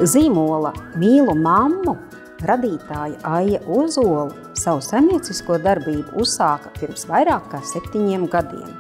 Zīmola Mīlu mammu radītāja Aija Ozola savu saimniecisko darbību uzsāka pirms vairāk kā 7 gadiem.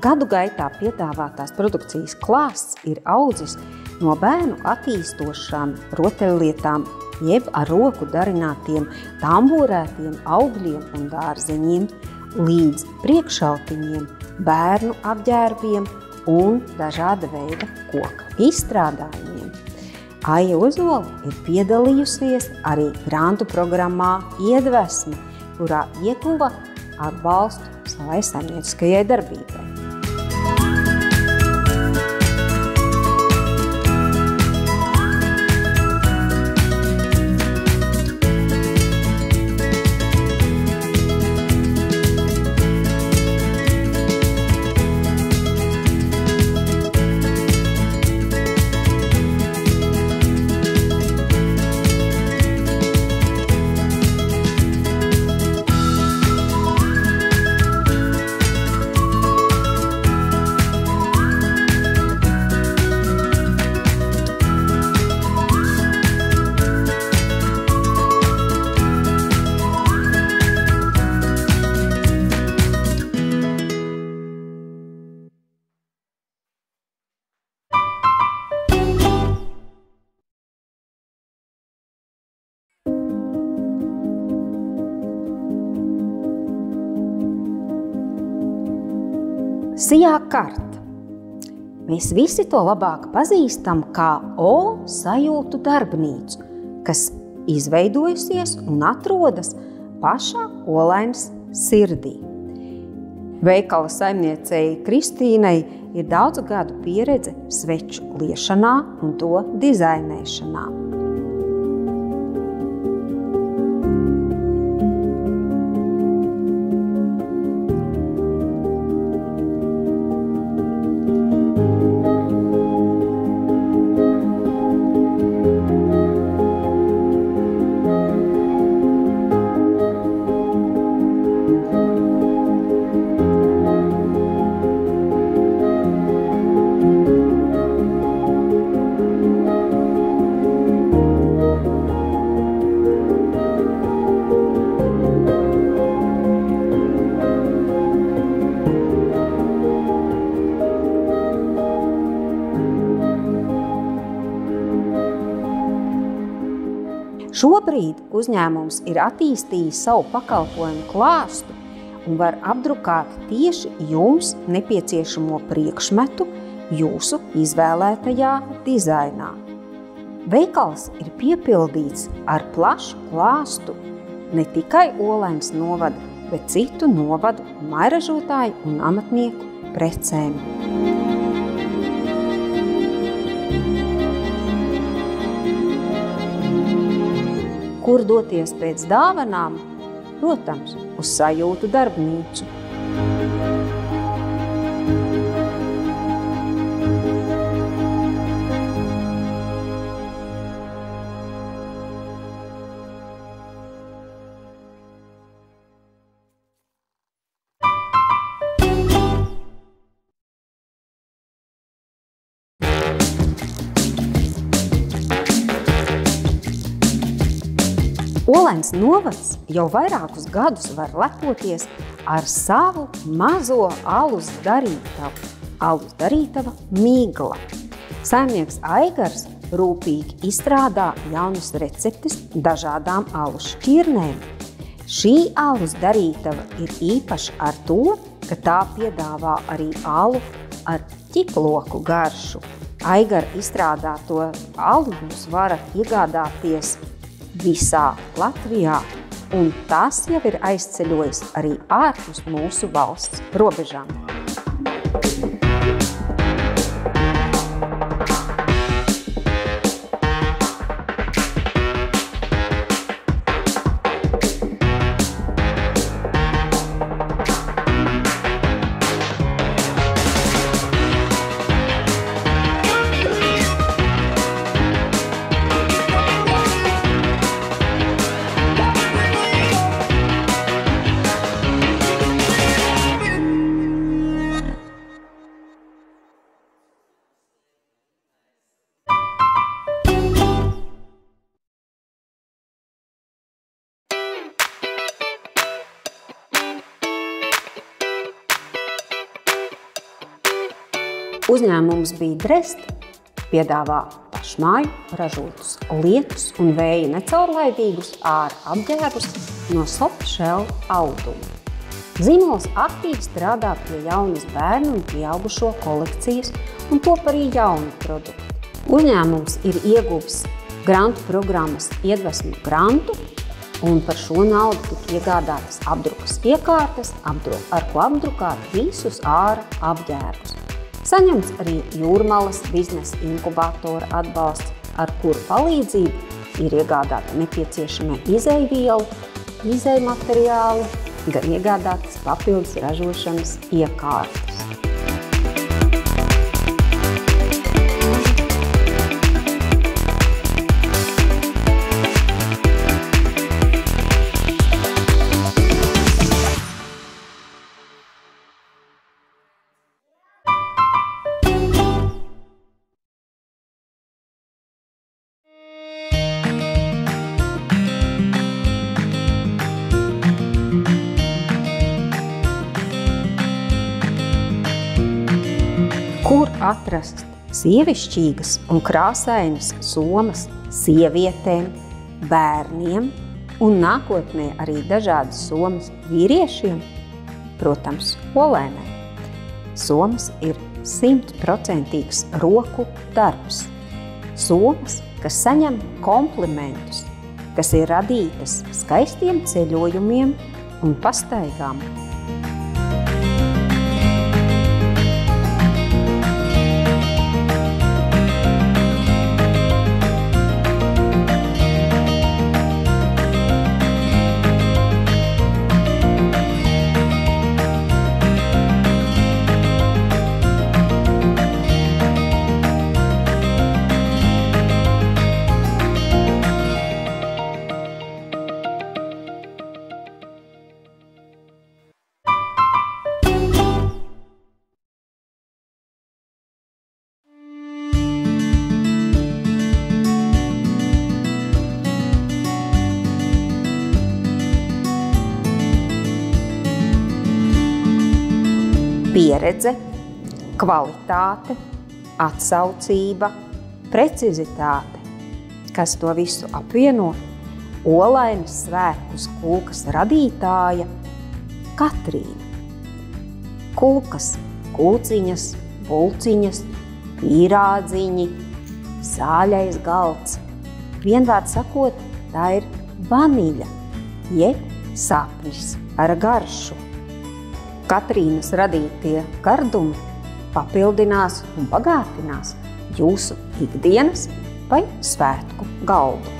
Gadu gaitā piedāvātās produkcijas klāsts ir audzis no bērnu attīstošām rotaļlietām, jeb ar roku darinātiem tamborētiem augļiem un dārzeņiem, līdz priekšautiņiem, bērnu apģērbiem un dažāda veida koka izstrādājumiem. Aija Ozola ir piedalījusies arī grantu programmā Iedvesme, kurā ieguva atbalstu savai saimnieciskajai darbībai. Sijā karta. Mēs visi to labāk pazīstam kā sajūtu darbnīcu, kas izveidojusies un atrodas pašā Olainas sirdī. Veikala saimniecei Kristīnai ir daudzu gadu pieredze sveču liešanā un to dizainēšanā. Šobrīd uzņēmums ir attīstījis savu pakalpojumu klāstu un var apdrukāt tieši jums nepieciešamo priekšmetu jūsu izvēlētajā dizainā. Veikals ir piepildīts ar plašu klāstu ne tikai Olainas novada, bet citu novadu mairažotāju un amatnieku precēm. Kur doties pēc dāvanām? Protams, uz sajūtu darbnīcu. Olainas novads jau vairākus gadus var lepoties ar savu mazo alus darītavu, alus darītava Migla. Saimnieks Aigars rūpīgi izstrādā jaunas receptes dažādām alus šķirnēm. Šī alus darītava ir īpaša ar to, ka tā piedāvā arī alu ar ķiploku garšu. Aigara izstrādāto alu jūs varat iegādāties visā Latvijā, un tas jau ir aizceļojis arī ārpus mūsu valsts robežām. Uzņēmums Bidrest piedāvā pašmāju ražotus lietus un vēja necaurlaidīgus āra apģērbus no soft shell auduma. Zīmols aktīvi strādā pie jaunas bērnu un pieaugušo kolekcijas un top arī jaunu produktu. Uzņēmums ir ieguvis grantu programmas iedvesmu grantu, un par šo naudu tika iegādātas apdrukas iekārtas, ar ko apdrukāt visus āra apģērbus. Saņemts arī Jūrmalas biznesa inkubātora atbalsts, ar kuru palīdzību ir iegādāta nepieciešamie izejvielu, izejmateriāli, gan iegādātas papildus ražošanas iekārtas. Kur atrast sievišķīgas un krāsainas somas sievietēm, bērniem un nākotnē arī dažādas somas vīriešiem? Protams, Olēnē. Somas ir 100% roku darbs. Somas, kas saņem komplimentus, kas ir radītas skaistiem ceļojumiem un pastaigām. Pieredze, kvalitāte, atsaucība, precizitāte, kas to visu apvieno, Olainas svētkus kulkas radītāja Katrīna. Kulkas, kulciņas, pulciņas, pīrādziņi, sāļais galds. Vienvārds sakot, tā ir vaniļa, jeb sapnis ar garšu. Katrīnas radītie gardumi papildinās un bagātinās jūsu ikdienas vai svētku galdu.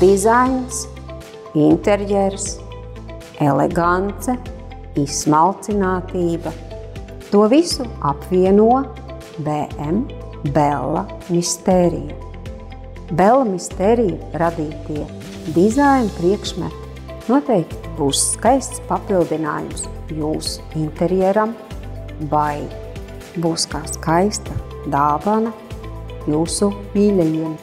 Dizains, interjers, elegance, izsmalcinātība. To visu apvieno BM Bella Mistērija. Bella Mistērija radītie dizaina priekšmeti noteikti būs skaists papildinājums jūsu interjeram vai būs kā skaista dāvana jūsu mīļajiem.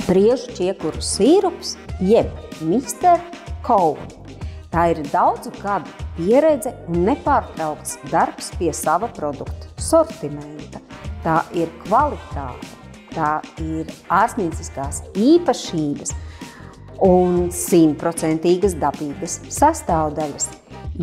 briežu čiekuru sīrups, jeb Mr. Cow. Tā ir daudzu gadu pieredze un nepārtraukts darbs pie sava produktu sortimenta. Tā ir kvalitāte, tā ir ārstnieciskās īpašības un 100% dabīgas sastāvdaļas,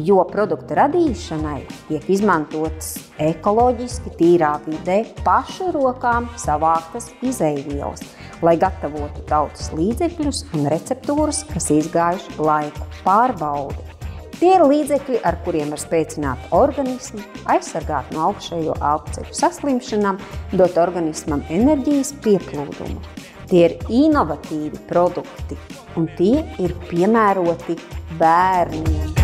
jo produkta radīšanai tiek izmantotas ekoloģiski tīrā vidē pašu rokām savāktas izeivielas, lai gatavotu tautas līdzekļus un receptūras, kas izgājuši laiku pārbaudi. Tie ir līdzekļi, ar kuriem var spēcināt organismu, aizsargāt no augšējo elpceļu saslimšanām, dot organismam enerģijas pieplūdumu. Tie ir inovatīvi produkti, un tie ir piemēroti bērniem.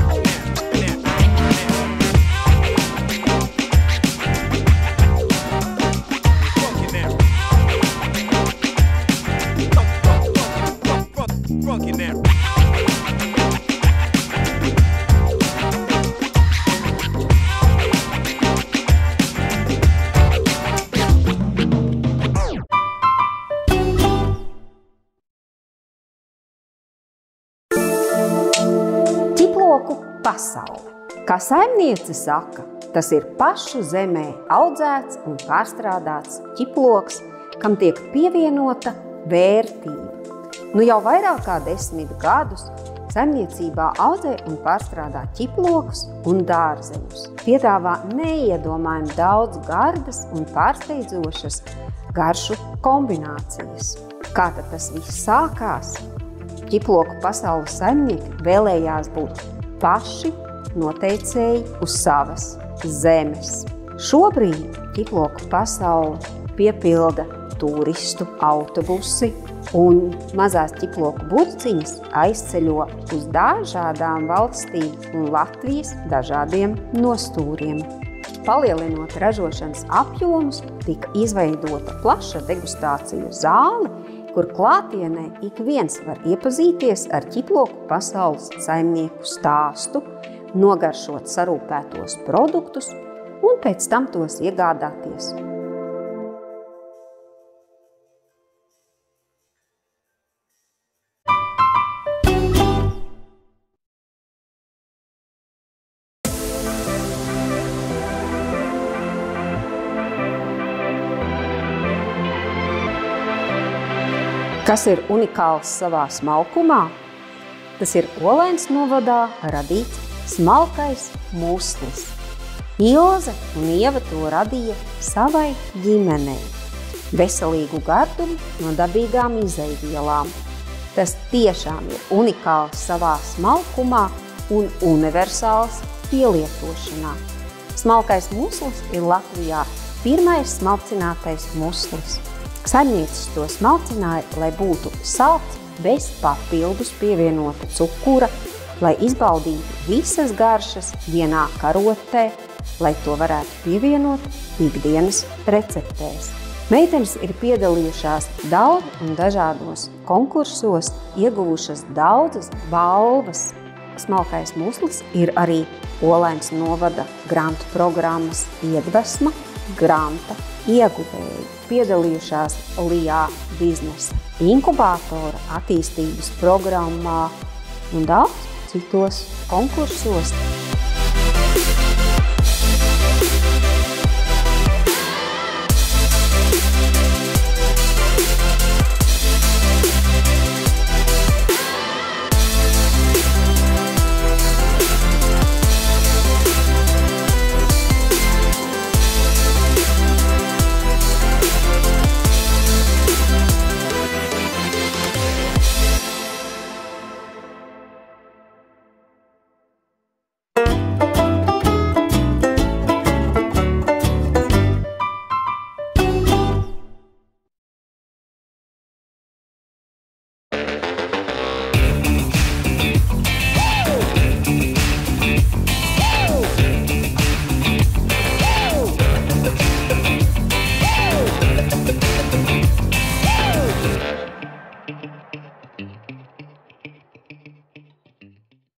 Ķiploku pasaule. Kā saimniece saka, tas ir pašu zemē audzēts un pārstrādāts ķiploks, kam tiek pievienota vērtība. Nu jau vairāk kā 10 gadus saimniecībā audzē un pārstrādā ķiplokus un dārzeņus. Piedāvā neiedomājami daudz gardas un pārsteidzošas garšu kombinācijas. Kā tad tas viss sākās? Ķiploku pasaules saimnieki vēlējās būt paši noteicēji uz savas zemes. Šobrīd ķiploku pasauli piepilda turistu autobusi un mazās ķiploku burciņas aizceļo uz dažādām valstīm un Latvijas dažādiem nostūriem. Palielinot ražošanas apjomus, tika izveidota plaša degustāciju zāle, kur klātienē ik viens var iepazīties ar ķiploku pasaules saimnieku stāstu, nogaršot sarūpētos produktus un pēc tam tos iegādāties. Kas ir unikāls savā smalkumā? Tas ir Olainas novadā radīts smalkais muslis. Ilze un Ieva to radīja savai ģimenei. Veselīgu gardumu no dabīgām izeivielām. Tas tiešām ir unikāls savā smalkumā un universāls pielietošanā. Smalkais muslis ir Latvijā pirmais smalcinātais muslis. Saimnieces to smalcināja, lai būtu salds bez papildus pievienota cukura, lai izbaudītu visas garšas vienā karotē, lai to varētu pievienot ikdienas receptēs. Meitenes ir piedalījušās daudz un dažādos konkursos, ieguvušas daudzas balvas. Smalkais muslis ir arī Olainas novada grantu programmas iedvesma granta ieguvēji. Piedalījušās LIA biznesa inkubātora attīstības programmā un daudz citos konkursos.